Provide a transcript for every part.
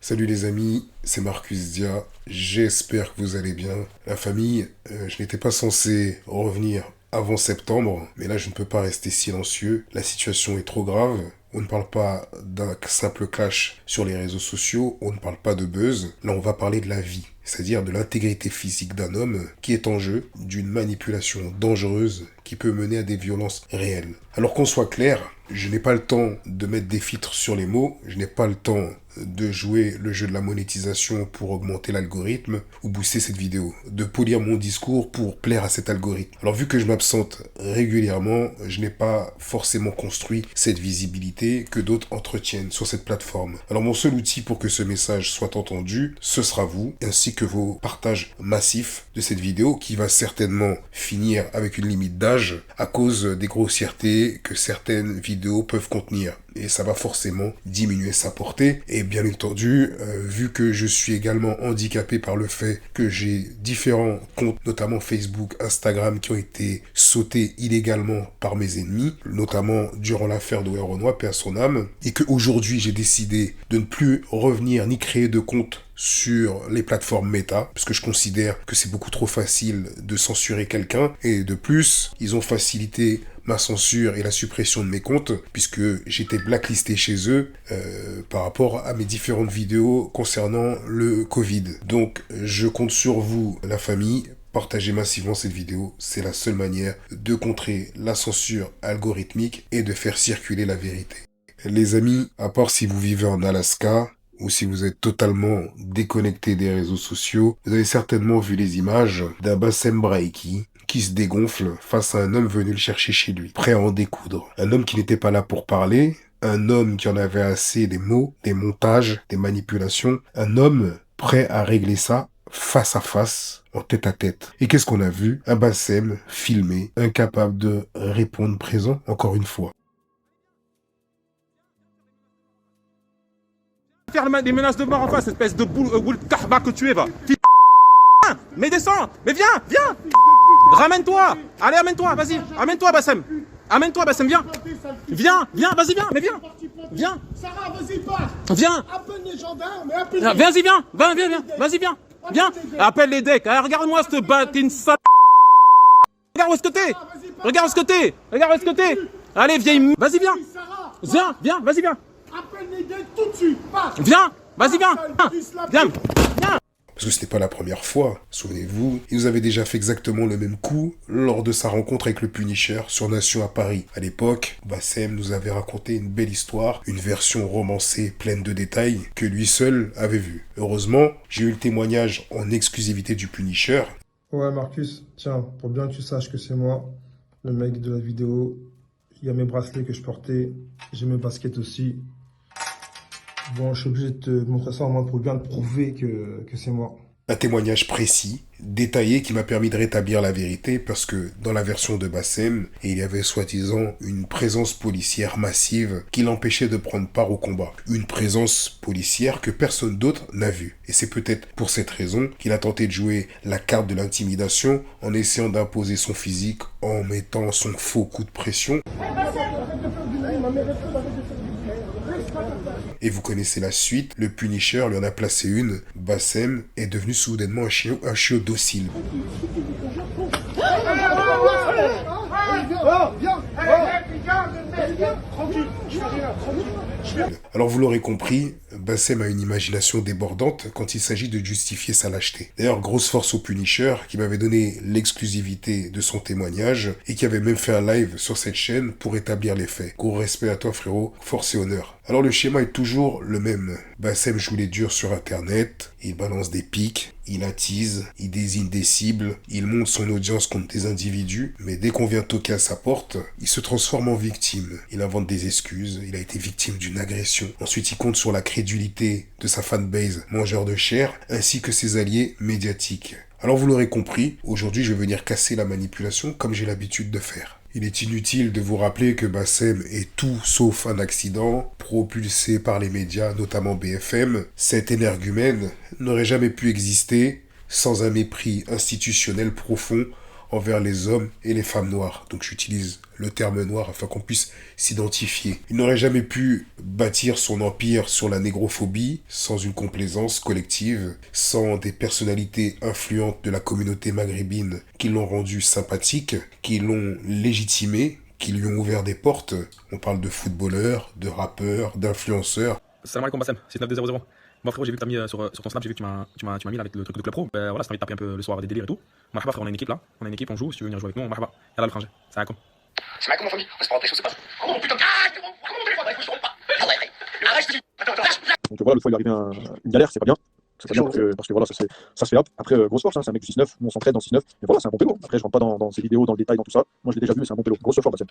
Salut les amis, c'est Marcus Dia, j'espère que vous allez bien. La famille, je n'étais pas censé revenir avant septembre, mais là je ne peux pas rester silencieux, la situation est trop grave. On ne parle pas d'un simple clash sur les réseaux sociaux, on ne parle pas de buzz, là on va parler de la vie, c'est-à-dire de l'intégrité physique d'un homme qui est en jeu, d'une manipulation dangereuse qui peut mener à des violences réelles. Alors qu'on soit clair, je n'ai pas le temps de mettre des filtres sur les mots, je n'ai pas le temps de jouer le jeu de la monétisation pour augmenter l'algorithme ou booster cette vidéo, de polir mon discours pour plaire à cet algorithme. Alors vu que je m'absente régulièrement, je n'ai pas forcément construit cette visibilité que d'autres entretiennent sur cette plateforme. Alors mon seul outil pour que ce message soit entendu, ce sera vous, ainsi que vos partages massifs de cette vidéo qui va certainement finir avec une limite d'âge à cause des grossièretés que certaines vidéos peuvent contenir. Et ça va forcément diminuer sa portée. Et bien entendu, vu que je suis également handicapé par le fait que j'ai différents comptes, notamment Facebook, Instagram, qui ont été sautés illégalement par mes ennemis, notamment durant l'affaire de Renoir, paix à son âme, et qu'aujourd'hui j'ai décidé de ne plus revenir ni créer de compte sur les plateformes méta, parce que je considère que c'est beaucoup trop facile de censurer quelqu'un, et de plus, ils ont facilité ma censure et la suppression de mes comptes, puisque j'étais blacklisté chez eux par rapport à mes différentes vidéos concernant le Covid. Donc, je compte sur vous, la famille. Partagez massivement cette vidéo, c'est la seule manière de contrer la censure algorithmique et de faire circuler la vérité. Les amis, à part si vous vivez en Alaska, ou si vous êtes totalement déconnecté des réseaux sociaux, vous avez certainement vu les images d'un Bassem Braiki qui se dégonfle face à un homme venu le chercher chez lui, prêt à en découdre. Un homme qui n'était pas là pour parler, un homme qui en avait assez des mots, des montages, des manipulations, un homme prêt à régler ça face à face, en tête à tête. Et qu'est-ce qu'on a vu? Un Bassem filmé, incapable de répondre présent, encore une fois. Faire des menaces de mort en face, espèce de boule de kahba que tu es, va. Mais descends, mais viens. Ramène-toi. Allez, amène-toi, vas-y. Amène-toi, Bassem. Amène-toi, Bassem, viens. Viens, vas-y, viens. Viens. Sarah, vas-y, passe. Viens. Appelle les gendarmes, appelle Vas-y, viens. Vas-y, viens. Viens. Appelle les decks. Regarde-moi cette bâtine sale. Regarde où est-ce que t'es. Allez, vieille. Vas-y, viens. Viens, vas-y, viens. Appelle les decks tout de suite, passe. Viens. Vas-y, viens. Parce que ce n'est pas la première fois, souvenez-vous, il nous avait déjà fait exactement le même coup lors de sa rencontre avec le Punisher sur Nation à Paris. À l'époque, Bassem nous avait raconté une belle histoire, une version romancée pleine de détails que lui seul avait vue. Heureusement, j'ai eu le témoignage en exclusivité du Punisher. Ouais Marcus, tiens, pour bien que tu saches que c'est moi, le mec de la vidéo, il y a mes bracelets que je portais, j'ai mes baskets aussi. Bon, je suis obligé de te montrer ça au moins pour bien te prouver que c'est moi. Un témoignage précis, détaillé, qui m'a permis de rétablir la vérité parce que dans la version de Bassem, il y avait soi-disant une présence policière massive qui l'empêchait de prendre part au combat. Une présence policière que personne d'autre n'a vue. Et c'est peut-être pour cette raison qu'il a tenté de jouer la carte de l'intimidation en essayant d'imposer son physique en mettant son faux coup de pression. Et vous connaissez la suite, le Punisher lui en a placé une. Bassem est devenu soudainement un chiot docile. Alors vous l'aurez compris, Bassem a une imagination débordante quand il s'agit de justifier sa lâcheté. D'ailleurs, grosse force au Punisher qui m'avait donné l'exclusivité de son témoignage et qui avait même fait un live sur cette chaîne pour établir les faits. Gros respect à toi frérot, force et honneur. Alors le schéma est toujours le même. Bassem joue les durs sur internet, il balance des pics, il attise, il désigne des cibles, il monte son audience contre des individus, mais dès qu'on vient toquer à sa porte, il se transforme en victime. Il invente des excuses, il a été victime d'une agression. Ensuite, il compte sur la crédulité de sa fanbase mangeur de chair, ainsi que ses alliés médiatiques. Alors vous l'aurez compris, aujourd'hui je vais venir casser la manipulation comme j'ai l'habitude de faire. Il est inutile de vous rappeler que Bassem est tout sauf un accident, propulsé par les médias, notamment BFM. Cet énergumène n'aurait jamais pu exister sans un mépris institutionnel profond envers les hommes et les femmes noires. Donc j'utilise le terme noir afin qu'on puisse s'identifier. Il n'aurait jamais pu bâtir son empire sur la négrophobie sans une complaisance collective, sans des personnalités influentes de la communauté maghrébine qui l'ont rendu sympathique, qui l'ont légitimé, qui lui ont ouvert des portes. On parle de footballeurs, de rappeurs, d'influenceurs. Salam alaikum Bassem, 69200. Moi frérot, j'ai vu que t'as mis sur ton snap, j'ai vu que tu m'as mis là avec le truc de Club Pro. Voilà, ça t'as envie de taper un peu le soir, des délires et tout. Marhaba frère, on a une équipe là, on a une équipe, on joue, si tu veux venir jouer avec nous, marhaba. Yallah le frangin, salam alaikum. C'est ma famille, on se prend des choses, c'est pas. Oh putain, comment mon téléphone, écoute, je rentre pas. Arrête, je te dis. Attends. Donc voilà, le fois il est arrivé une galère, c'est pas bien. C'est pas bien parce que voilà, ça se fait hop. Après, grosse force, hein, c'est un mec du 6-9, nous on s'entraide dans le 6-9. Mais voilà, c'est un bon pélo. Après, je rentre pas dans ces vidéos, dans le détail, dans tout ça. Moi je l'ai déjà vu, mais c'est un bon pélo. Grosse force, Bassem.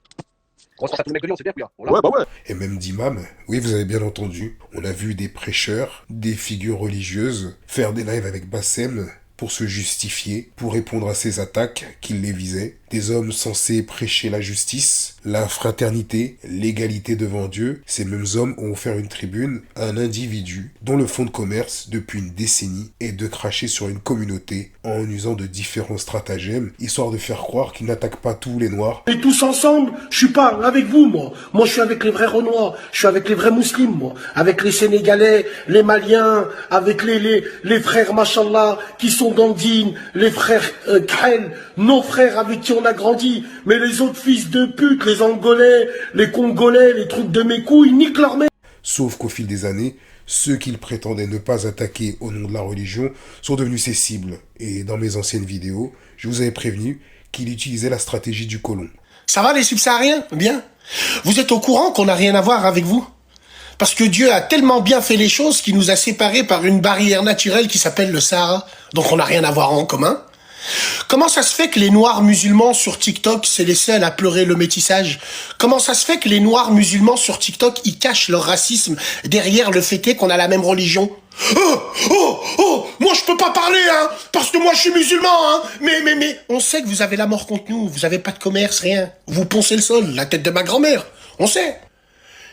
Grosse force à tous les mecs de Lyon, c'est bien, couillard. Ouais, bah ouais. Et même d'imams, oui vous avez bien entendu, on a vu des prêcheurs, des figures religieuses faire des lives avec Bassem pour se justifier, pour répondre à ces attaques qui les visaient. Des hommes censés prêcher la justice, la fraternité, l'égalité devant Dieu. Ces mêmes hommes ont offert une tribune à un individu dont le fonds de commerce, depuis une décennie, est de cracher sur une communauté en usant de différents stratagèmes, histoire de faire croire qu'il n'attaque pas tous les noirs. Et tous ensemble, je suis pas avec vous, moi. Moi, je suis avec les vrais Renois. Je suis avec les vrais musulmans, moi. Avec les Sénégalais, les Maliens, avec les frères, machallah, qui sont d'Andine, les frères Khel, nos frères avec qui on a grandi. Mais les autres fils de pute, les Angolais, les Congolais, les trucs de mes couilles, ils niquent leur mère. Sauf qu'au fil des années, ceux qu'il prétendait ne pas attaquer au nom de la religion sont devenus ses cibles. Et dans mes anciennes vidéos, je vous avais prévenu qu'il utilisait la stratégie du colon. Ça va les subsahariens? Bien. Vous êtes au courant qu'on n'a rien à voir avec vous? Parce que Dieu a tellement bien fait les choses qu'il nous a séparés par une barrière naturelle qui s'appelle le Sahara. Donc on n'a rien à voir en commun. Comment ça se fait que les noirs musulmans sur TikTok, c'est les seuls à pleurer le métissage? Comment ça se fait que les noirs musulmans sur TikTok, ils cachent leur racisme derrière le fait qu'on a la même religion? Moi je peux pas parler, hein, parce que moi je suis musulman, hein, mais, on sait que vous avez la mort contre nous, vous avez pas de commerce, rien. Vous poncez le sol, la tête de ma grand-mère, on sait.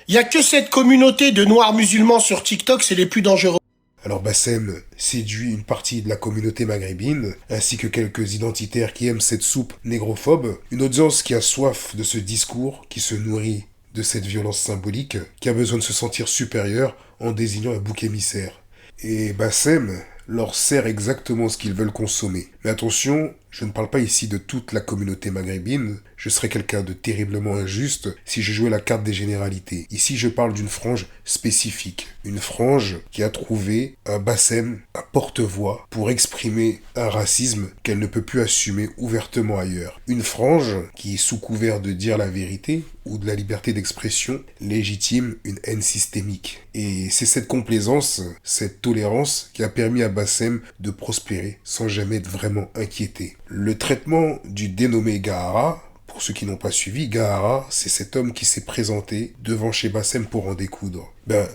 Il y a que cette communauté de noirs musulmans sur TikTok, c'est les plus dangereux. Alors Bassem séduit une partie de la communauté maghrébine, ainsi que quelques identitaires qui aiment cette soupe négrophobe, une audience qui a soif de ce discours, qui se nourrit de cette violence symbolique, qui a besoin de se sentir supérieur en désignant un bouc émissaire. Et Bassem leur sert exactement ce qu'ils veulent consommer. Mais attention, je ne parle pas ici de toute la communauté maghrébine, je serais quelqu'un de terriblement injuste si je jouais la carte des généralités. Ici, je parle d'une frange spécifique, une frange qui a trouvé un Bassem, un porte-voix, pour exprimer un racisme qu'elle ne peut plus assumer ouvertement ailleurs. Une frange qui, sous couvert de dire la vérité ou de la liberté d'expression, légitime une haine systémique. Et c'est cette complaisance, cette tolérance qui a permis à Bassem de prospérer sans jamais être vraiment inquiété. Le traitement du dénommé Gahara, pour ceux qui n'ont pas suivi, Gahara, c'est cet homme qui s'est présenté devant chez Bassem pour en découdre.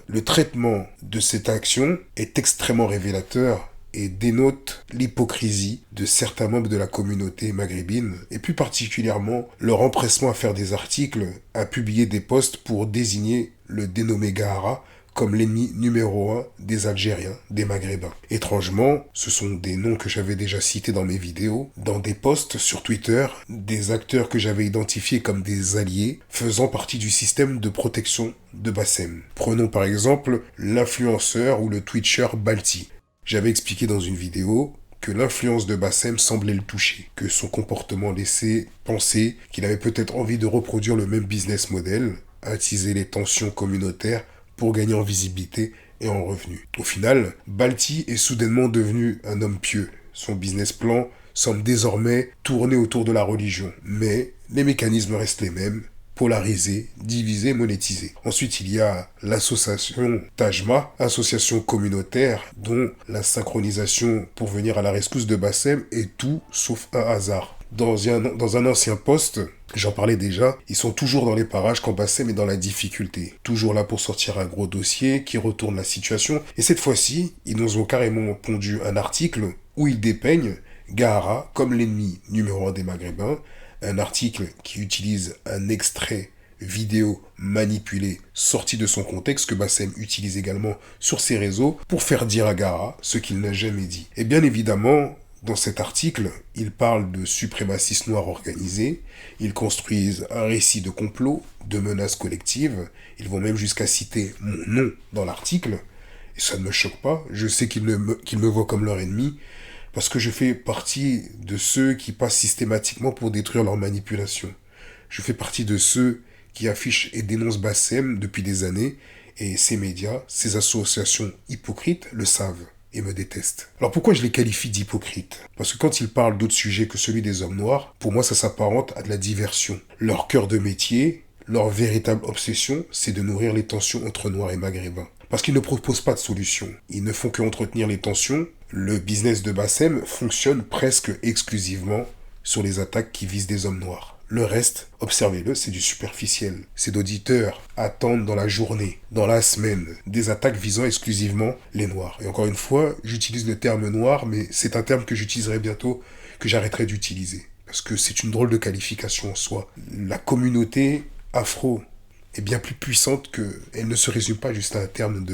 Le traitement de cette action est extrêmement révélateur et dénote l'hypocrisie de certains membres de la communauté maghrébine, et plus particulièrement leur empressement à faire des articles, à publier des posts pour désigner le dénommé Gahara comme l'ennemi numéro 1 des Algériens, des Maghrébins. Étrangement, ce sont des noms que j'avais déjà cités dans mes vidéos, dans des posts sur Twitter, des acteurs que j'avais identifiés comme des alliés, faisant partie du système de protection de Bassem. Prenons par exemple l'influenceur ou le twitcher Balti. J'avais expliqué dans une vidéo que l'influence de Bassem semblait le toucher, que son comportement laissait penser qu'il avait peut-être envie de reproduire le même business model, attiser les tensions communautaires pour gagner en visibilité et en revenus. Au final, Balti est soudainement devenu un homme pieux. Son business plan semble désormais tourner autour de la religion, mais les mécanismes restent les mêmes: polariser, diviser, monétiser. Ensuite, il y a l'association Tajma, association communautaire dont la synchronisation pour venir à la rescousse de Bassem est tout sauf un hasard. Dans un ancien poste, j'en parlais déjà, ils sont toujours dans les parages quand Bassem est dans la difficulté. Toujours là pour sortir un gros dossier qui retourne la situation. Et cette fois-ci, ils nous ont carrément pondu un article où ils dépeignent Gahara comme l'ennemi numéro 1 des Maghrébins. Un article qui utilise un extrait vidéo manipulé, sorti de son contexte, que Bassem utilise également sur ses réseaux pour faire dire à Gahara ce qu'il n'a jamais dit. Et bien évidemment, Dans cet article, ils parlent de suprémacistes noirs organisés, ils construisent un récit de complot, de menaces collectives, ils vont même jusqu'à citer mon nom dans l'article, et ça ne me choque pas, je sais qu'ils me voient comme leur ennemi, parce que je fais partie de ceux qui passent systématiquement pour détruire leur manipulation. Je fais partie de ceux qui affichent et dénoncent Bassem depuis des années, et ces médias, ces associations hypocrites le savent et me détestent. Alors pourquoi je les qualifie d'hypocrites? Parce que quand ils parlent d'autres sujets que celui des hommes noirs, pour moi ça s'apparente à de la diversion. Leur cœur de métier, leur véritable obsession, c'est de nourrir les tensions entre noirs et maghrébins. Parce qu'ils ne proposent pas de solution. Ils ne font qu'entretenir les tensions. Le business de Bassem fonctionne presque exclusivement sur les attaques qui visent des hommes noirs. Le reste, observez-le, c'est du superficiel. Ces auditeurs attendent dans la journée, dans la semaine, des attaques visant exclusivement les noirs. Et encore une fois, j'utilise le terme noir, mais c'est un terme que j'utiliserai bientôt, que j'arrêterai d'utiliser. Parce que c'est une drôle de qualification en soi. La communauté afro est bien plus puissante qu'elle ne se résume pas juste à un terme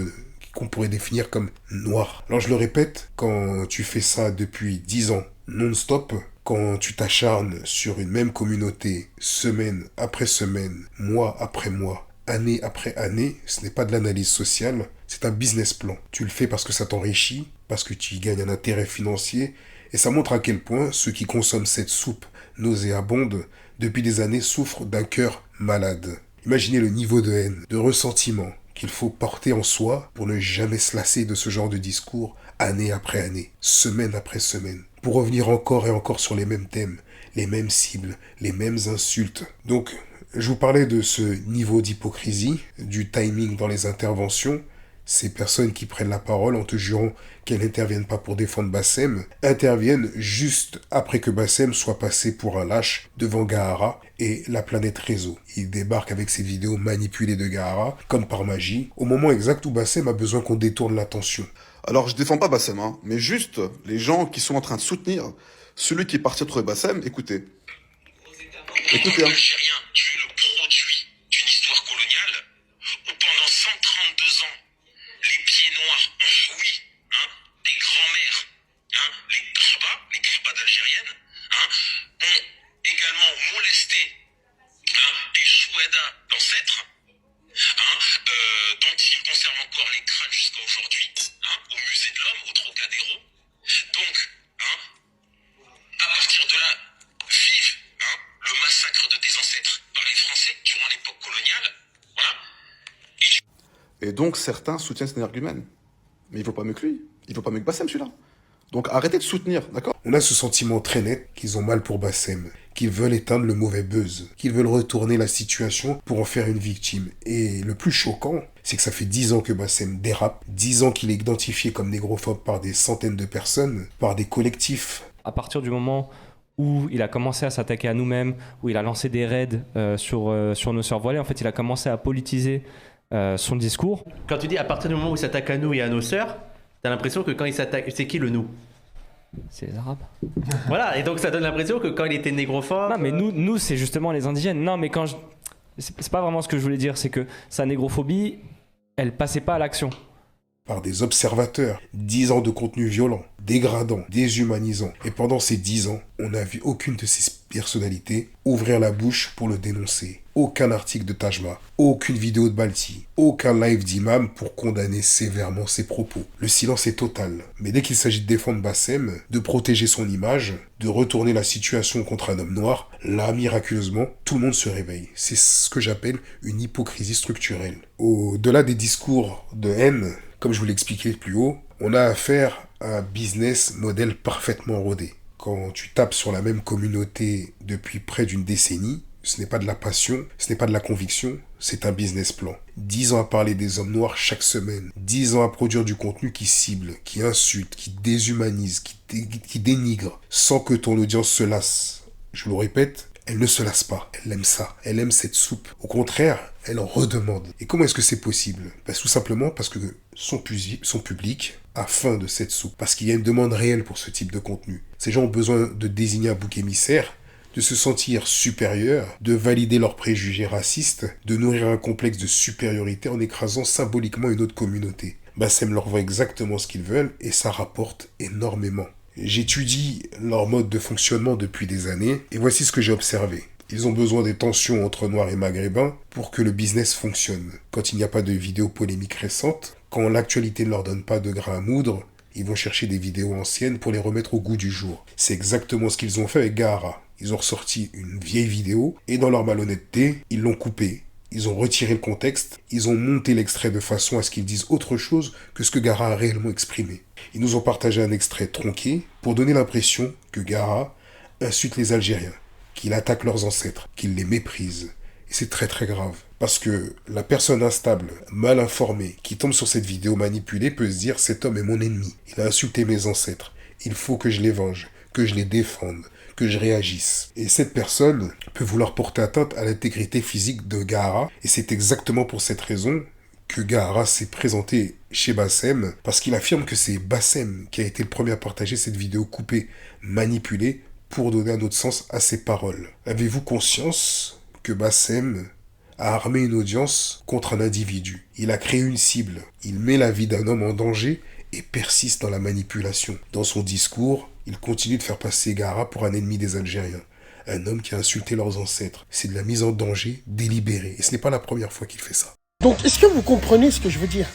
qu'on pourrait définir comme noir. Alors je le répète, quand tu fais ça depuis 10 ans, non-stop, quand tu t'acharnes sur une même communauté, semaine après semaine, mois après mois, année après année, ce n'est pas de l'analyse sociale, c'est un business plan. Tu le fais parce que ça t'enrichit, parce que tu y gagnes un intérêt financier, et ça montre à quel point ceux qui consomment cette soupe nauséabonde depuis des années souffrent d'un cœur malade. Imaginez le niveau de haine, de ressentiment qu'il faut porter en soi pour ne jamais se lasser de ce genre de discours année après année, semaine après semaine, pour revenir encore et encore sur les mêmes thèmes, les mêmes cibles, les mêmes insultes. Donc, je vous parlais de ce niveau d'hypocrisie, du timing dans les interventions. Ces personnes qui prennent la parole en te jurant qu'elles n'interviennent pas pour défendre Bassem, interviennent juste après que Bassem soit passé pour un lâche devant Gahara et la planète réseau. Il débarque avec ses vidéos manipulées de Gahara, comme par magie, au moment exact où Bassem a besoin qu'on détourne l'attention. Alors, je défends pas Bassem, hein, mais juste les gens qui sont en train de soutenir celui qui est parti retrouver Bassem, écoutez. Écoutez, hein. Algérien, tu es le produit d'une histoire coloniale où pendant 132 ans, les pieds noirs ont joui des grands-mères, les kahbas d'Algériennes, ont également molesté des chouedas d'ancêtres, dont ils conservent encore les crânes jusqu'à aujourd'hui, au musée de l'homme, au Trocadéro. Donc, à partir de là, vive le massacre de tes ancêtres par les Français durant l'époque coloniale. Voilà. Et donc, certains soutiennent cet argument. Mais il vaut pas mieux que lui. Il vaut pas mieux que Bassem, celui-là. Donc, arrêtez de soutenir, d'accord? On a ce sentiment très net qu'ils ont mal pour Bassem, qu'ils veulent éteindre le mauvais buzz, qu'ils veulent retourner la situation pour en faire une victime. Et le plus choquant, c'est que ça fait 10 ans que Bassem dérape, 10 ans qu'il est identifié comme négrophobe par des centaines de personnes, par des collectifs. À partir du moment où il a commencé à s'attaquer à nous-mêmes, où il a lancé des raids sur nos sœurs voilées, en fait, il a commencé à politiser son discours. Quand tu dis à partir du moment où il s'attaque à nous et à nos sœurs, t'as l'impression que quand il s'attaque, c'est qui le nous? C'est les Arabes. Voilà, et donc ça donne l'impression que quand il était négrophobe... Non, mais nous c'est justement les indigènes. Non, mais quand je... C'est pas vraiment ce que je voulais dire, c'est que sa négrophobie, elle passait pas à l'action. Par des observateurs, 10 ans de contenu violent, dégradant, déshumanisant. Et pendant ces 10 ans, on n'a vu aucune de ces personnalités ouvrir la bouche pour le dénoncer. Aucun article de Tajma, aucune vidéo de Balti, aucun live d'imam pour condamner sévèrement ses propos. Le silence est total. Mais dès qu'il s'agit de défendre Bassem, de protéger son image, de retourner la situation contre un homme noir, là, miraculeusement, tout le monde se réveille. C'est ce que j'appelle une hypocrisie structurelle. Au-delà des discours de haine, comme je vous l'expliquais plus haut, on a affaire à un business model parfaitement rodé. Quand tu tapes sur la même communauté depuis près d'une décennie, ce n'est pas de la passion, ce n'est pas de la conviction, c'est un business plan. 10 ans à parler des hommes noirs chaque semaine, 10 ans à produire du contenu qui cible, qui insulte, qui déshumanise, qui dénigre, sans que ton audience se lasse. Je vous le répète, elle ne se lasse pas, elle aime ça, elle aime cette soupe. Au contraire, elle en redemande. Et comment est-ce que c'est possible? Tout simplement parce que son public a faim de cette soupe, parce qu'il y a une demande réelle pour ce type de contenu. Ces gens ont besoin de désigner un bouc émissaire, de se sentir supérieurs, de valider leurs préjugés racistes, de nourrir un complexe de supériorité en écrasant symboliquement une autre communauté. Bassem leur voit exactement ce qu'ils veulent et ça rapporte énormément. J'étudie leur mode de fonctionnement depuis des années et voici ce que j'ai observé. Ils ont besoin des tensions entre Noirs et Maghrébins pour que le business fonctionne. Quand il n'y a pas de vidéos polémiques récentes, quand l'actualité ne leur donne pas de grain à moudre, ils vont chercher des vidéos anciennes pour les remettre au goût du jour. C'est exactement ce qu'ils ont fait avec Gaara. Ils ont ressorti une vieille vidéo et dans leur malhonnêteté, ils l'ont coupée. Ils ont retiré le contexte, ils ont monté l'extrait de façon à ce qu'ils disent autre chose que ce que Gaara a réellement exprimé. Ils nous ont partagé un extrait tronqué pour donner l'impression que Gaara insulte les Algériens, qu'il attaque leurs ancêtres, qu'il les méprise. Et c'est très très grave. Parce que la personne instable, mal informée, qui tombe sur cette vidéo manipulée peut se dire « cet homme est mon ennemi, il a insulté mes ancêtres, il faut que je les venge, que je les défende, que je réagisse ». Et cette personne peut vouloir porter atteinte à l'intégrité physique de Gaara, et c'est exactement pour cette raison que Gaara s'est présenté chez Bassem, parce qu'il affirme que c'est Bassem qui a été le premier à partager cette vidéo coupée, manipulée, pour donner un autre sens à ses paroles. Avez-vous conscience que Bassem a armé une audience contre un individu? Il a créé une cible. Il met la vie d'un homme en danger et persiste dans la manipulation. Dans son discours, il continue de faire passer Gaara pour un ennemi des Algériens. Un homme qui a insulté leurs ancêtres. C'est de la mise en danger délibérée. Et ce n'est pas la première fois qu'il fait ça. Donc, est-ce que vous comprenez ce que je veux dire?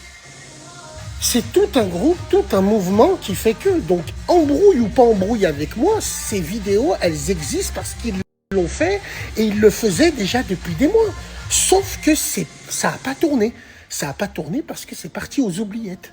C'est tout un groupe, tout un mouvement qui fait que, donc, embrouille ou pas embrouille avec moi, ces vidéos, elles existent parce qu'ils l'ont fait et ils le faisaient déjà depuis des mois. Sauf que ça n'a pas tourné. Ça n'a pas tourné parce que c'est parti aux oubliettes.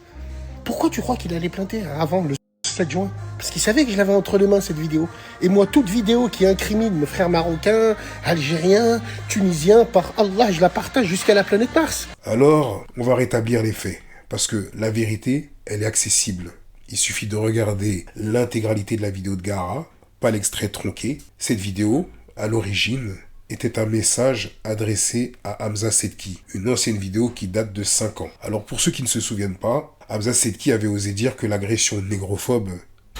Pourquoi tu crois qu'il allait plainter avant le 7 juin? Parce qu'il savait que je l'avais entre les mains, cette vidéo. Et moi, toute vidéo qui incrimine mes frères marocains, algériens, tunisiens, par Allah, je la partage jusqu'à la planète Mars. Alors, on va rétablir les faits. Parce que la vérité, elle est accessible. Il suffit de regarder l'intégralité de la vidéo de Gaara, pas l'extrait tronqué. Cette vidéo, à l'origine, était un message adressé à Hamza Sedki, une ancienne vidéo qui date de 5 ans. Alors pour ceux qui ne se souviennent pas, Hamza Sedki avait osé dire que l'agression négrophobe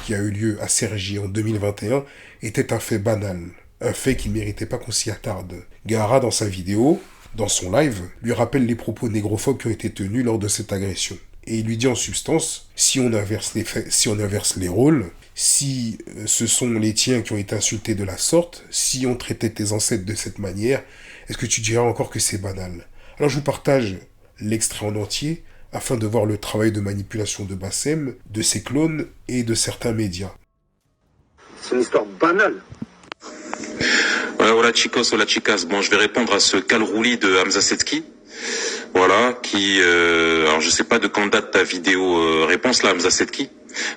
qui a eu lieu à Cergy en 2021 était un fait banal, un fait qui ne méritait pas qu'on s'y attarde. Gaara, dans sa vidéo, dans son live, lui rappelle les propos négrophobes qui ont été tenus lors de cette agression. Et il lui dit en substance, si on inverse les rôles, si ce sont les tiens qui ont été insultés de la sorte, si on traitait tes ancêtres de cette manière, est-ce que tu diras encore que c'est banal? Alors je vous partage l'extrait en entier, afin de voir le travail de manipulation de Bassem, de ses clones et de certains médias. C'est une histoire banale. Voilà chicos, voilà chicas. Bon, je vais répondre à ce calrouli de Hamza Sedki. Voilà, qui... alors je sais pas de quand date ta vidéo réponse là, Hamza Sedki.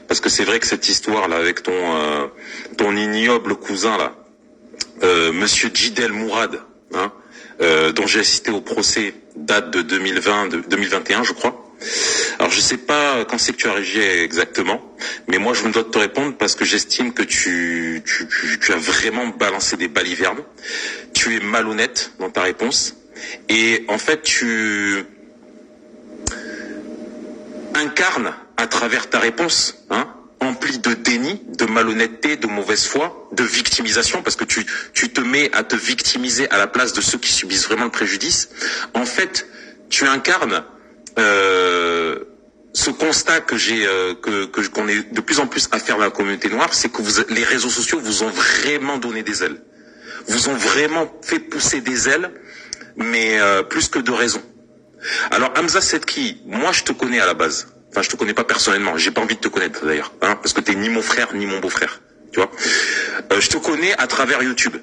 Parce que c'est vrai que cette histoire là avec ton ignoble cousin là, Monsieur Jidel Mourad, hein, dont j'ai assisté au procès, date de 2021 je crois. Alors je sais pas quand c'est que tu as réagi exactement, mais moi je me dois de te répondre parce que j'estime que tu as vraiment balancé des balivernes. Tu es malhonnête dans ta réponse et en fait tu incarnes à travers ta réponse, hein, empli de déni, de malhonnêteté, de mauvaise foi, de victimisation, parce que tu te mets à te victimiser à la place de ceux qui subissent vraiment le préjudice. En fait, tu incarnes ce constat que qu'on est de plus en plus à faire dans la communauté noire, c'est que les réseaux sociaux vous ont vraiment donné des ailes. Vous ont vraiment fait pousser des ailes, mais plus que de raison. Alors Hamza Sedki, moi je te connais à la base. Enfin, je te connais pas personnellement. J'ai pas envie de te connaître d'ailleurs, hein, parce que t'es ni mon frère ni mon beau-frère. Tu vois. Je te connais à travers YouTube.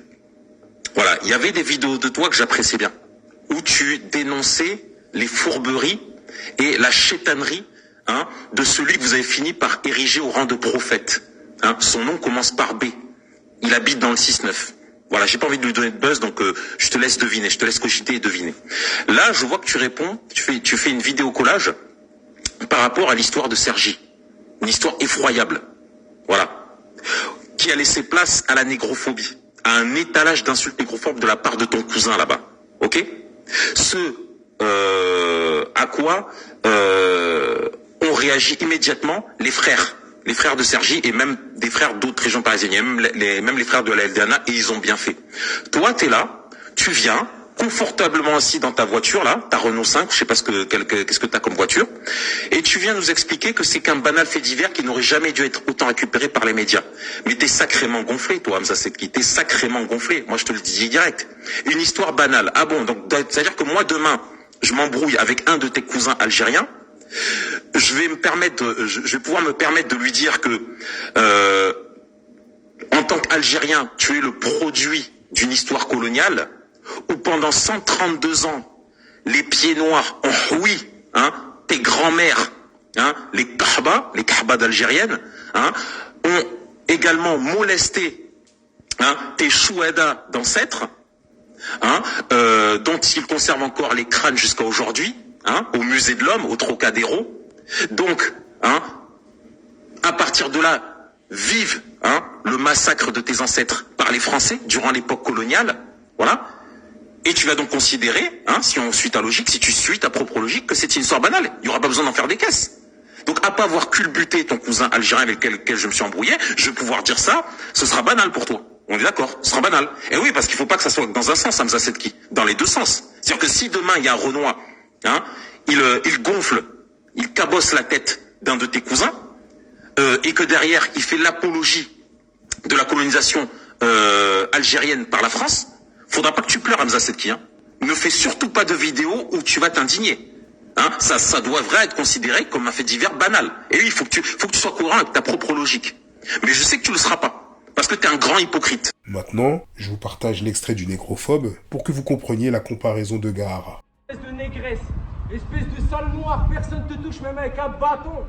Voilà, il y avait des vidéos de toi que j'appréciais bien, où tu dénonçais les fourberies et la chétanerie, hein, de celui que vous avez fini par ériger au rang de prophète. Hein, son nom commence par B. Il habite dans le 6-9. Voilà, j'ai pas envie de lui donner de buzz, donc je te laisse deviner, je te laisse cogiter et deviner. Là, je vois que tu réponds, tu fais une vidéo collage par rapport à l'histoire de Cergy. Une histoire effroyable. Voilà. Qui a laissé place à la négrophobie, à un étalage d'insultes négrophobes de la part de ton cousin là-bas. Ok? Ce à quoi ont réagi immédiatement les frères de Cergy et même des frères d'autres régions parisiennes, même les frères de la LDNA, et ils ont bien fait. Toi, t'es là, tu viens, confortablement assis dans ta voiture, là, ta Renault 5, je sais pas qu'est-ce que t'as comme voiture, et tu viens nous expliquer que c'est qu'un banal fait divers qui n'aurait jamais dû être autant récupéré par les médias. Mais t'es sacrément gonflé, toi, Hamza Sedki, t'es sacrément gonflé. Moi, je te le dis direct. Une histoire banale. Ah bon, donc, c'est-à-dire que moi, demain, je m'embrouille avec un de tes cousins algériens, je vais pouvoir me permettre de lui dire que, en tant qu'Algérien, tu es le produit d'une histoire coloniale, où pendant 132 ans, les pieds noirs ont oui, hein, tes grands-mères, hein, les kahba d'algériennes, hein, ont également molesté, hein, tes chouada d'ancêtres, hein, dont ils conservent encore les crânes jusqu'à aujourd'hui, hein, au musée de l'homme, au Trocadéro. Donc, hein, à partir de là, vive, hein, le massacre de tes ancêtres par les Français durant l'époque coloniale, voilà. Et tu vas donc considérer, hein, si on suit ta logique, si tu suis ta propre logique, que c'est une histoire banale. Il n'y aura pas besoin d'en faire des caisses. Donc, à pas avoir culbuté ton cousin algérien avec lequel je me suis embrouillé, je vais pouvoir dire ça, ce sera banal pour toi. On est d'accord, ce sera banal. Et oui, parce qu'il faut pas que ça soit dans un sens, Hamza Sedki, dans les deux sens. C'est-à-dire que si demain il y a un Renoir, hein, il gonfle, il cabosse la tête d'un de tes cousins, et que derrière il fait l'apologie de la colonisation algérienne par la France, faudra pas que tu pleures, Hamza Sedki, hein. Ne fais surtout pas de vidéo où tu vas t'indigner. Hein, ça devrait être considéré comme un fait divers banal. Et oui, il faut que tu sois cohérent avec ta propre logique. Mais je sais que tu le seras pas. Parce que t'es un grand hypocrite. Maintenant, je vous partage l'extrait du négrophobe pour que vous compreniez la comparaison de Gahara. Espèce de négresse, espèce de sale noir, personne te touche même avec un bâton.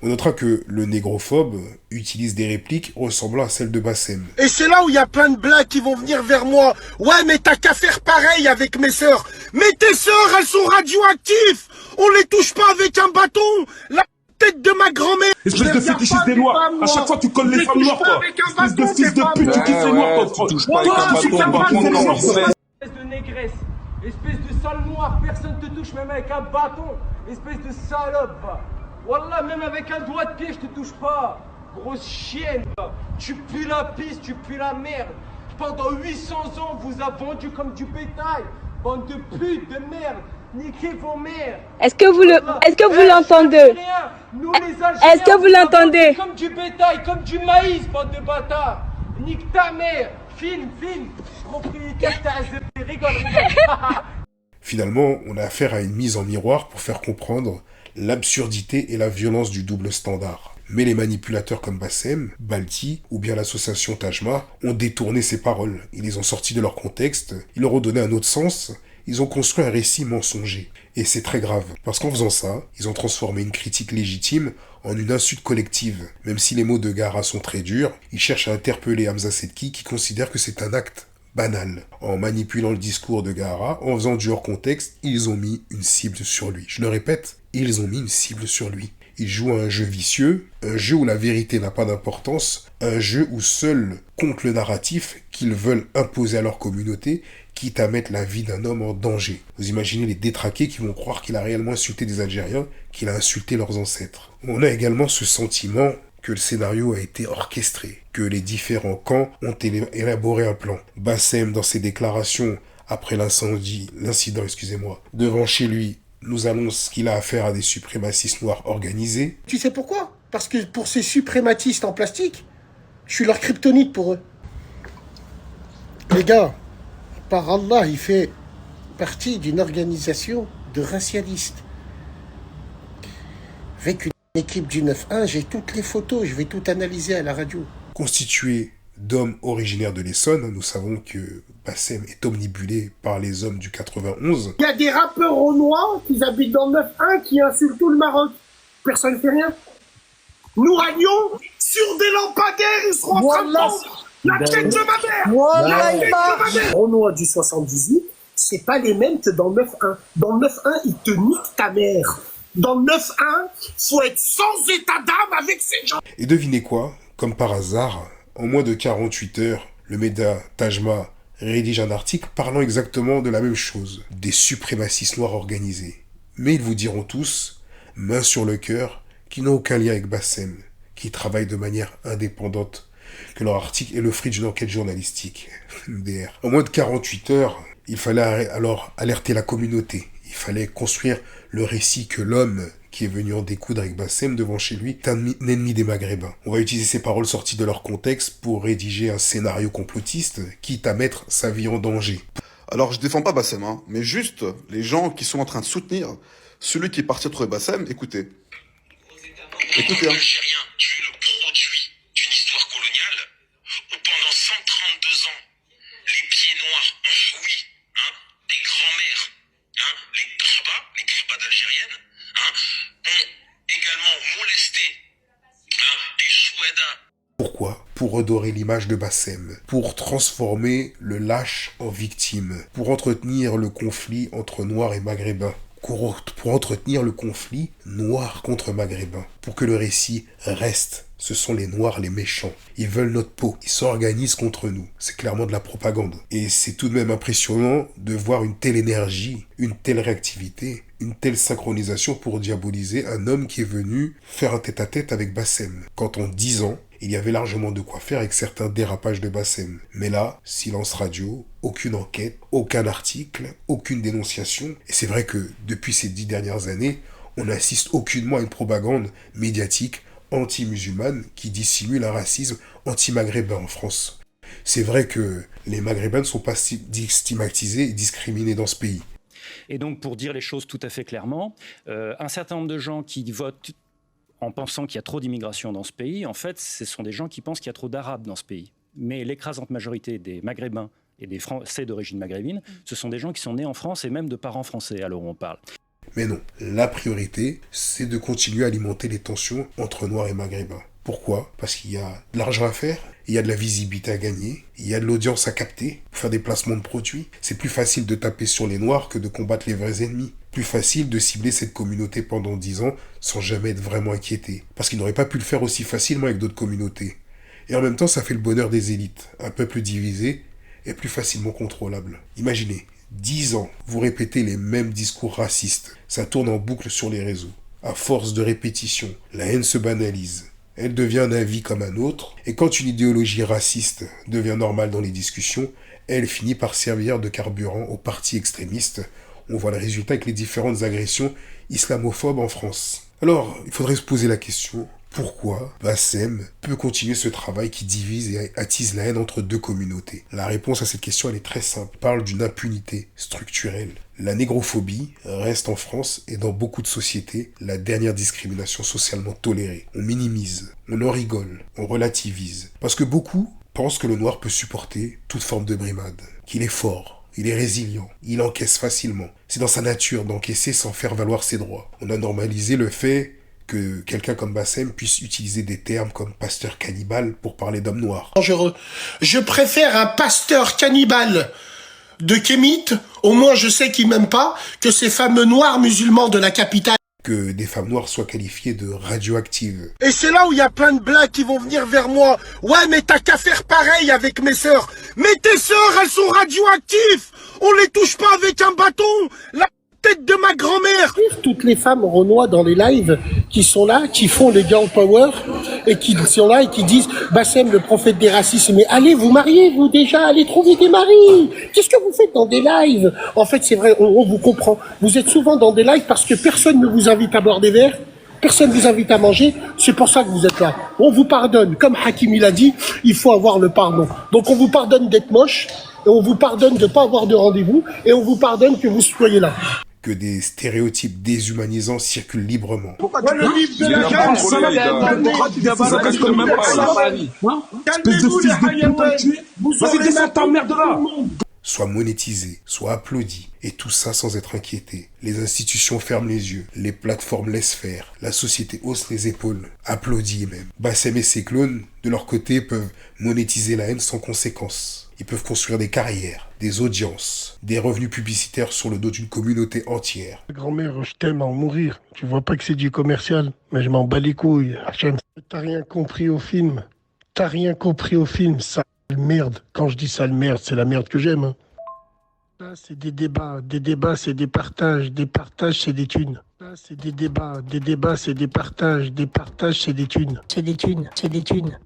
On notera que le négrophobe utilise des répliques ressemblant à celles de Bassem. Et c'est là où il y a plein de blagues qui vont venir vers moi. Ouais, mais t'as qu'à faire pareil avec mes sœurs. Mais tes sœurs, elles sont radioactives. On les touche pas avec un bâton. La tête de ma grand-mère. Espèce de fétichiste des noirs. À chaque fois, tu colles les femmes noires, toi. Espèce de fils de pute, tu kiffes les noirs, toi. Toi, tu kiffes les noirs, Espèce de négresse, espèce de sale noir, personne te touche même avec un bâton. Espèce de salope, va. Wallah, même avec un doigt de pied, je te touche pas. Grosse chienne, va. Tu pues la pisse, tu pues la merde. Pendant 800 ans, on vous a vendu comme du bétail. Bande de putes, de merde. Niquez vos mères. Est-ce que vous l'entendez? Est-ce que vous l'entendez? Comme du bétail, comme du maïs, bande de bâtards. Nique ta mère. Film. Propriétaire, t'as rigole. Finalement, on a affaire à une mise en miroir pour faire comprendre l'absurdité et la violence du double standard. Mais les manipulateurs comme Bassem, Balti ou bien l'association Tajma ont détourné ces paroles. Ils les ont sorties de leur contexte, ils leur ont donné un autre sens, ils ont construit un récit mensonger. Et c'est très grave, parce qu'en faisant ça, ils ont transformé une critique légitime en une insulte collective. Même si les mots de Gahara sont très durs, ils cherchent à interpeller Hamza Sedki qui considère que c'est un acte banal. En manipulant le discours de Gahara, en faisant du hors-contexte, ils ont mis une cible sur lui. Je le répète, ils ont mis une cible sur lui. Ils jouent à un jeu vicieux, un jeu où la vérité n'a pas d'importance, un jeu où seul compte le narratif qu'ils veulent imposer à leur communauté, quitte à mettre la vie d'un homme en danger. Vous imaginez les détraqués qui vont croire qu'il a réellement insulté des Algériens, qu'il a insulté leurs ancêtres. On a également ce sentiment que le scénario a été orchestré, que les différents camps ont élaboré un plan. Bassem, dans ses déclarations après l'incident, devant chez lui, nous annonce qu'il a affaire à des suprémacistes noirs organisés. Tu sais pourquoi? Parce que pour ces suprématistes en plastique, je suis leur kryptonite pour eux. Les gars, par Allah, il fait partie d'une organisation de racialistes. Avec une équipe du 9-1, j'ai toutes les photos, je vais tout analyser à la radio. Constitué d'hommes originaires de l'Essonne, nous savons que Bassem est omnibulé par les hommes du 91. Il y a des rappeurs renois qui habitent dans le 9-1 qui insultent tout le Maroc. Personne ne fait rien. Nous allions sur des lampadaires, ils seront en train de prendre la tête de ma mère. Renois du 78, c'est pas les mêmes que dans le 9-1. Dans le 9-1, ils te niquent ta mère. Dans le 9-1, faut être sans état d'âme avec ces gens. Et devinez quoi? Comme par hasard, en moins de 48 heures, le média Tajma rédige un article parlant exactement de la même chose, des suprémacistes noirs organisés. Mais ils vous diront tous, main sur le cœur, qu'ils n'ont aucun lien avec Bassem, qui travaillent de manière indépendante, que leur article est le fruit d'une enquête journalistique. MDR. En moins de 48 heures, Il fallait alors alerter la communauté. Il fallait construire le récit que l'homme qui est venu en découdre avec Bassem devant chez lui est un ennemi des Maghrébins. On va utiliser ces paroles sorties de leur contexte pour rédiger un scénario complotiste, quitte à mettre sa vie en danger. Alors je défends pas Bassem, hein, mais juste les gens qui sont en train de soutenir celui qui est parti retrouver Bassem, écoutez. Écoutez, hein. Algérien, tu es le produit d'une histoire coloniale où pendant 132 ans, les pieds noirs, oui, hein, des grands-mères, hein, les kahba d'Algériennes, hein, ont également molesté des chouedas. Pourquoi? Pour redorer l'image de Bassem, pour transformer le lâche en victime, pour entretenir le conflit entre Noirs et Maghrébins, pour entretenir le conflit Noir contre Maghrébins, pour que le récit reste. Ce sont les Noirs les méchants. Ils veulent notre peau. Ils s'organisent contre nous. C'est clairement de la propagande. Et c'est tout de même impressionnant de voir une telle énergie, une telle réactivité, une telle synchronisation pour diaboliser un homme qui est venu faire un tête-à-tête avec Bassem. Quand en 10 ans, il y avait largement de quoi faire avec certains dérapages de Bassem. Mais là, silence radio, aucune enquête, aucun article, aucune dénonciation. Et c'est vrai que depuis ces 10 dernières années, on n'assiste aucunement à une propagande médiatique anti-musulmane qui dissimule un racisme anti-maghrébin en France. C'est vrai que les Maghrébins ne sont pas stigmatisés et discriminés dans ce pays. Et donc, pour dire les choses tout à fait clairement, un certain nombre de gens qui votent en pensant qu'il y a trop d'immigration dans ce pays, en fait, ce sont des gens qui pensent qu'il y a trop d'Arabes dans ce pays. Mais l'écrasante majorité des Maghrébins et des Français d'origine maghrébine, ce sont des gens qui sont nés en France et même de parents français, à l'heure où on parle. Mais non, la priorité, c'est de continuer à alimenter les tensions entre Noirs et Maghrébins. Pourquoi? Parce qu'il y a de l'argent à faire, il y a de la visibilité à gagner, il y a de l'audience à capter, pour faire des placements de produits. C'est plus facile de taper sur les Noirs que de combattre les vrais ennemis. Plus facile de cibler cette communauté pendant 10 ans sans jamais être vraiment inquiété. Parce qu'ils n'auraient pas pu le faire aussi facilement avec d'autres communautés. Et en même temps, ça fait le bonheur des élites. Un peuple divisé est plus facilement contrôlable. Imaginez, 10 ans, vous répétez les mêmes discours racistes. Ça tourne en boucle sur les réseaux. À force de répétition, la haine se banalise. Elle devient un avis comme un autre. Et quand une idéologie raciste devient normale dans les discussions, elle finit par servir de carburant aux partis extrémistes. On voit le résultat avec les différentes agressions islamophobes en France. Alors, il faudrait se poser la question, pourquoi Bassem peut continuer ce travail qui divise et attise la haine entre deux communautés? La réponse à cette question, elle est très simple. Elle parle d'une impunité structurelle. La négrophobie reste en France et dans beaucoup de sociétés la dernière discrimination socialement tolérée. On minimise, on en rigole, on relativise. Parce que beaucoup pensent que le noir peut supporter toute forme de brimade, qu'il est fort. Il est résilient, il encaisse facilement. C'est dans sa nature d'encaisser sans faire valoir ses droits. On a normalisé le fait que quelqu'un comme Bassem puisse utiliser des termes comme pasteur cannibale pour parler d'hommes noirs. Dangereux. Je préfère un pasteur cannibale de Kémite, au moins je sais qu'il m'aime pas, que ces fameux noirs musulmans de la capitale. Que des femmes noires soient qualifiées de radioactives. Et c'est là où il y a plein de blagues qui vont venir vers moi. Ouais, mais t'as qu'à faire pareil avec mes sœurs. Mais tes sœurs, elles sont radioactives. On les touche pas avec un bâton. La tête de ma grand-mère. Toutes les femmes renois dans les lives qui sont là, qui font les girl power et qui sont là et qui disent Bassem, le prophète des racistes. Mais allez vous marier, vous déjà, allez trouver des maris. Qu'est-ce que vous faites dans des lives? En fait, c'est vrai, on vous comprend. Vous êtes souvent dans des lives parce que personne ne vous invite à boire des verres. Personne ne vous invite à manger, c'est pour ça que vous êtes là. On vous pardonne, comme Hakim il a dit, il faut avoir le pardon. Donc on vous pardonne d'être moche, et on vous pardonne de ne pas avoir de rendez-vous, et on vous pardonne que vous soyez là. Que des stéréotypes déshumanisants circulent librement. Pourquoi tu le livre de la soit monétisé, soit applaudi, et tout ça sans être inquiété. Les institutions ferment les yeux, les plateformes laissent faire, la société hausse les épaules, applaudit même. Bassem et ses clones, de leur côté, peuvent monétiser la haine sans conséquence. Ils peuvent construire des carrières, des audiences, des revenus publicitaires sur le dos d'une communauté entière. Grand-mère, je t'aime à en mourir. Tu vois pas que c'est du commercial, mais je m'en bats les couilles. Hachem, t'as rien compris au film. T'as rien compris au film, sale merde. Quand je dis sale merde, c'est la merde que j'aime. Ça, c'est des débats, c'est des partages, c'est des thunes. Ça, c'est des débats, c'est des partages, c'est des thunes. C'est des thunes.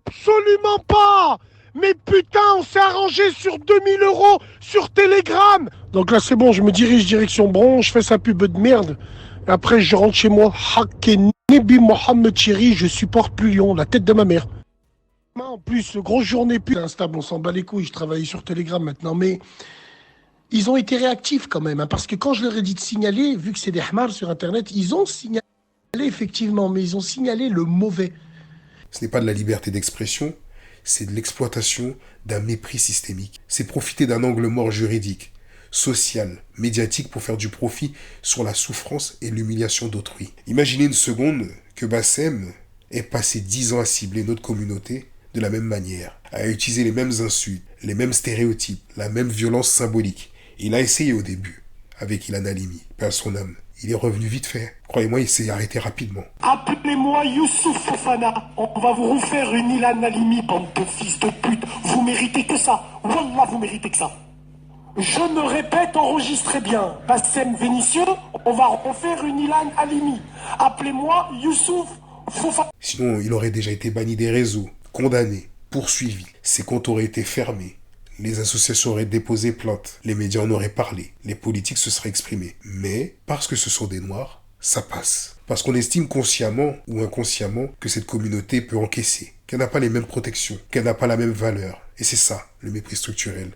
Absolument pas! Mais putain, on s'est arrangé sur 2000 € sur Telegram. Donc là, c'est bon, je me dirige direction Bron, je fais sa pub de merde. Et après, je rentre chez moi. Nebi Mohamed Chéri, je supporte plus Lyon, la tête de ma mère. En plus, grosse journée pub. C'est instable, on s'en bat les couilles, je travaille sur Telegram maintenant. Mais ils ont été réactifs quand même, hein, parce que quand je leur ai dit de signaler, vu que c'est des hamars sur Internet, ils ont signalé effectivement, mais ils ont signalé le mauvais. Ce n'est pas de la liberté d'expression, c'est de l'exploitation d'un mépris systémique. C'est profiter d'un angle mort juridique, social, médiatique pour faire du profit sur la souffrance et l'humiliation d'autrui. Imaginez une seconde que Bassem ait passé 10 ans à cibler notre communauté de la même manière, à utiliser les mêmes insultes, les mêmes stéréotypes, la même violence symbolique. Il a essayé au début, avec Ilan Halimi, paix à son âme. Il est revenu vite fait. Croyez-moi, il s'est arrêté rapidement. Appelez-moi Youssouf Fofana. On va vous refaire une Ilan Halimi, bande de fils de pute. Vous méritez que ça. Wallah, vous méritez que ça. Je me répète, enregistrez bien. Bassem Vénitieux, on va refaire une Ilan Halimi. Appelez-moi Youssouf Fofana. Sinon, il aurait déjà été banni des réseaux, condamné, poursuivi. Ses comptes auraient été fermés. Les associations auraient déposé plainte, les médias en auraient parlé, les politiques se seraient exprimés. Mais, parce que ce sont des Noirs, ça passe. Parce qu'on estime consciemment ou inconsciemment que cette communauté peut encaisser, qu'elle n'a pas les mêmes protections, qu'elle n'a pas la même valeur. Et c'est ça, le mépris structurel.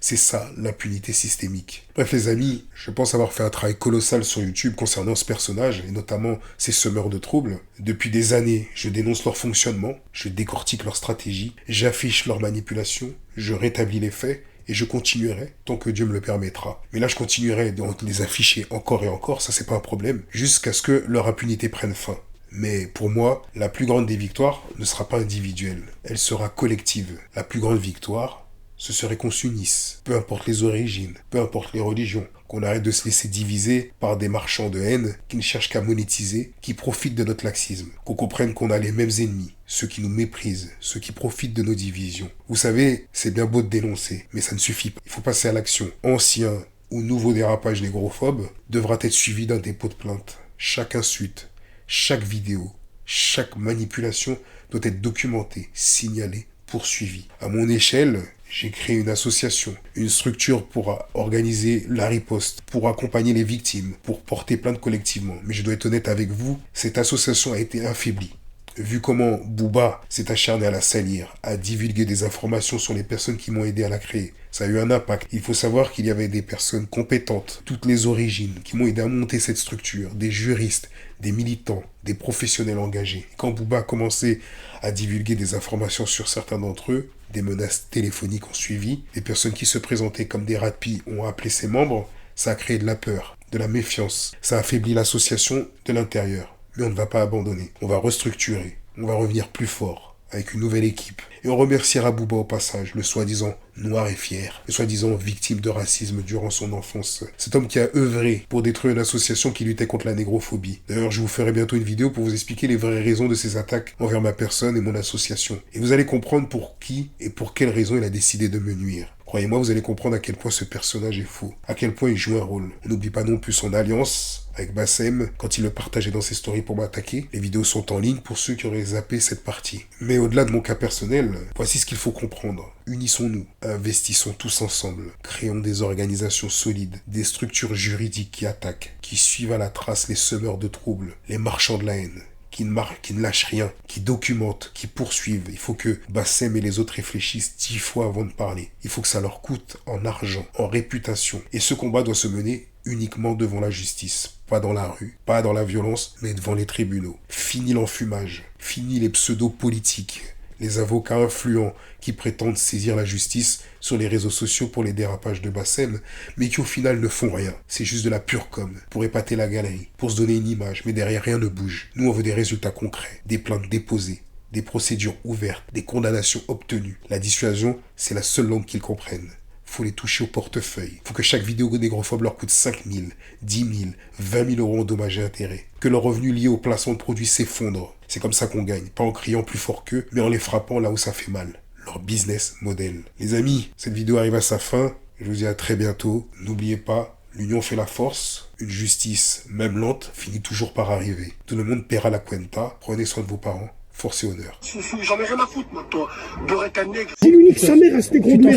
C'est ça, l'impunité systémique. Bref les amis, je pense avoir fait un travail colossal sur YouTube concernant ce personnage, et notamment ces semeurs de troubles. Depuis des années, je dénonce leur fonctionnement, je décortique leur stratégie, j'affiche leur manipulation, je rétablis les faits, et je continuerai tant que Dieu me le permettra. Mais là, je continuerai de les afficher encore et encore, ça c'est pas un problème, jusqu'à ce que leur impunité prenne fin. Mais pour moi, la plus grande des victoires ne sera pas individuelle, elle sera collective. La plus grande victoire, ce serait qu'on s'unisse, peu importe les origines, peu importe les religions, qu'on arrête de se laisser diviser par des marchands de haine qui ne cherchent qu'à monétiser, qui profitent de notre laxisme, qu'on comprenne qu'on a les mêmes ennemis, ceux qui nous méprisent, ceux qui profitent de nos divisions. Vous savez, c'est bien beau de dénoncer, mais ça ne suffit pas. Il faut passer à l'action. Ancien ou nouveau dérapage négrophobes devra être suivi d'un dépôt de plainte. Chaque insulte, chaque vidéo, chaque manipulation doit être documentée, signalée, poursuivie. À mon échelle, j'ai créé une association, une structure pour organiser la riposte, pour accompagner les victimes, pour porter plainte collectivement. Mais je dois être honnête avec vous, cette association a été affaiblie. Vu comment Booba s'est acharné à la salir, à divulguer des informations sur les personnes qui m'ont aidé à la créer, ça a eu un impact. Il faut savoir qu'il y avait des personnes compétentes, toutes les origines, qui m'ont aidé à monter cette structure, des juristes, des militants, des professionnels engagés. Et quand Booba a commencé à divulguer des informations sur certains d'entre eux, des menaces téléphoniques ont suivi, des personnes qui se présentaient comme des rapis ont appelé ses membres, ça a créé de la peur, de la méfiance, ça a affaibli l'association de l'intérieur. Mais on ne va pas abandonner, on va restructurer, on va revenir plus fort, avec une nouvelle équipe. Et on remerciera Booba au passage, le soi-disant noir et fier, le soi-disant victime de racisme durant son enfance. Cet homme qui a œuvré pour détruire une association qui luttait contre la négrophobie. D'ailleurs, je vous ferai bientôt une vidéo pour vous expliquer les vraies raisons de ces attaques envers ma personne et mon association. Et vous allez comprendre pour qui et pour quelles raisons il a décidé de me nuire. Croyez-moi, vous allez comprendre à quel point ce personnage est faux, à quel point il joue un rôle. On n'oublie pas non plus son alliance avec Bassem quand il le partageait dans ses stories pour m'attaquer. Les vidéos sont en ligne pour ceux qui auraient zappé cette partie. Mais au-delà de mon cas personnel, voici ce qu'il faut comprendre. Unissons-nous, investissons tous ensemble, créons des organisations solides, des structures juridiques qui attaquent, qui suivent à la trace les semeurs de troubles, les marchands de la haine. Qui ne lâchent rien, qui documentent, qui poursuivent. Il faut que Bassem et les autres réfléchissent 10 fois avant de parler. Il faut que ça leur coûte en argent, en réputation. Et ce combat doit se mener uniquement devant la justice. Pas dans la rue, pas dans la violence, mais devant les tribunaux. Fini l'enfumage, fini les pseudo-politiques, les avocats influents qui prétendent saisir la justice sur les réseaux sociaux pour les dérapages de Bassem, mais qui au final ne font rien. C'est juste de la pure com, pour épater la galerie, pour se donner une image, mais derrière rien ne bouge. Nous on veut des résultats concrets, des plaintes déposées, des procédures ouvertes, des condamnations obtenues. La dissuasion, c'est la seule langue qu'ils comprennent. Faut les toucher au portefeuille. Faut que chaque vidéo négrophobe leur coûte 5 000, 10 000, 20 000 euros en dommages et intérêts. Que leurs revenus liés au placement de produits s'effondrent. C'est comme ça qu'on gagne. Pas en criant plus fort qu'eux, mais en les frappant là où ça fait mal. Leur business model. Les amis, cette vidéo arrive à sa fin. Je vous dis à très bientôt. N'oubliez pas, l'union fait la force. Une justice, même lente, finit toujours par arriver. Tout le monde paiera la cuenta. Prenez soin de vos parents. Force et honneur. J'en ai rien à foutre, moi, toi. Beurre un nègre. Dis-lui nique sa mère à ce gros de merde.